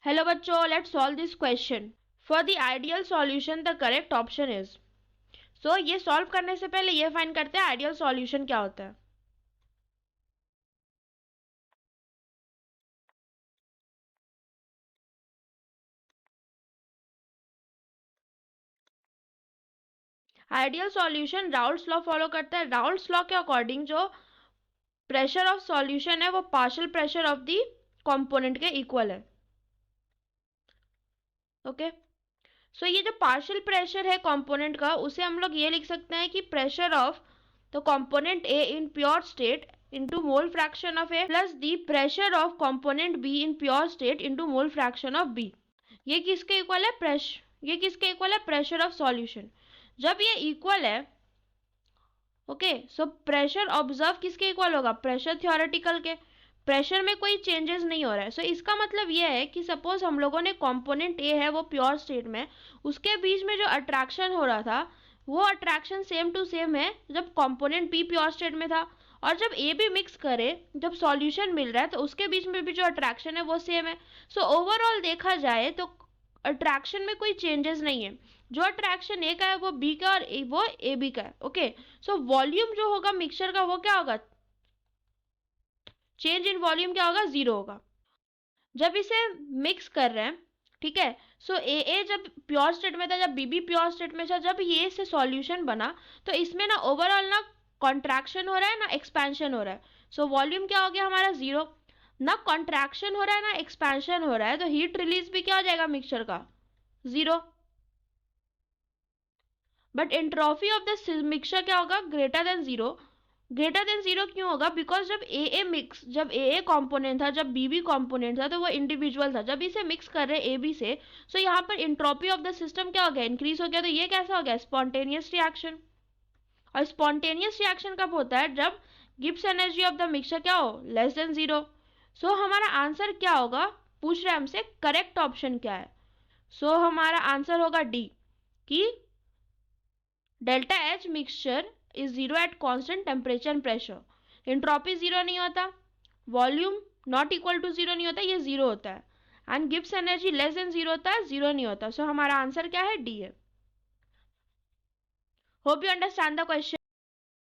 Hello बच्चों, let's solve this question. For the ideal solution the correct option is. So ये solve करने से पहले ये फाइंड करते हैं आइडियल सॉल्यूशन क्या होता है. Ideal solution Raoult's law follow करता है. राउल्ट्स लॉ के अकॉर्डिंग जो प्रेशर ऑफ सॉल्यूशन है वो partial pressure of the component के इक्वल है. ओके. सो ये जो पार्शियल प्रेशर है कंपोनेंट का, उसे हम लोग ये लिख सकते हैं कि pressure of the component A in pure state into mole fraction of A plus the pressure of component B in pure state into mole fraction of B. ये किसके इक्वल है? ये किसके इक्वल है? Pressure of solution. जब ये equal है, okay, so pressure observe किसके इक्वल होगा? प्रेशर थ्योरेटिकल के. प्रेशर में कोई चेंजेस नहीं हो रहा है. सो इसका मतलब ये है कि सपोज हम लोगों ने कंपोनेंट ए है वो प्योर स्टेट में, उसके बीच में जो अट्रैक्शन हो रहा था वो अट्रैक्शन सेम टू सेम है जब कंपोनेंट बी प्योर स्टेट में था. और जब ए बी मिक्स करे, जब सॉल्यूशन मिल रहा है, तो उसके बीच में भी जो अट्रैक्शन है वो सेम है. सो ओवरऑल देखा जाए तो अट्रैक्शन में कोई चेंजेस नहीं है. जो अट्रैक्शन ए का है वो बी का और वो ए बी का है. ओके. सो वॉल्यूम जो होगा मिक्सचर का वो क्या होगा? चेंज इन वॉल्यूम क्या होगा? जीरो होगा. जब इसे मिक्स कर रहे हैं, ठीक है, सो ए जब प्योर स्टेट में था, जब बी प्योर स्टेट में था, जब ये से सॉल्यूशन बना, तो इसमें ना ओवरऑल ना कॉन्ट्रैक्शन हो रहा है ना एक्सपेंशन हो रहा है. सो वॉल्यूम क्या हो गया हमारा? जीरो. ना कॉन्ट्रैक्शन हो रहा है ना एक्सपेंशन हो रहा है, तो हीट रिलीज भी क्या हो जाएगा मिक्सचर का? Zero. But entropy of the mixture क्या होगा? Greater than zero. Greater than zero क्यों होगा? बिकॉज जब ए कॉम्पोनेंट था, जब बी कॉम्पोनेंट था, तो वो इंडिविजुअल था. जब इसे मिक्स कर रहे ए बी से, सो यहाँ पर एंट्रोपी ऑफ द सिस्टम क्या हो गया? इंक्रीज हो गया. तो ये कैसा हो गया? Spontaneous reaction. और स्पॉन्टेनियस रिएक्शन कब होता है? जब Gibbs energy of the mixture क्या हो? Less than zero. सो हमारा आंसर क्या होगा? पूछ रहे हमसे करेक्ट ऑप्शन क्या है. सो हमारा आंसर होगा डी, कि delta H mixture is zero at constant temperature and pressure. Entropy zero नहीं होता, volume not equal to zero नहीं होता, ये जीरो होता है. And Gibbs energy less than zero होता है, जीरो नहीं होता. सो हमारा आंसर क्या है? डी है. Hope you understand the question.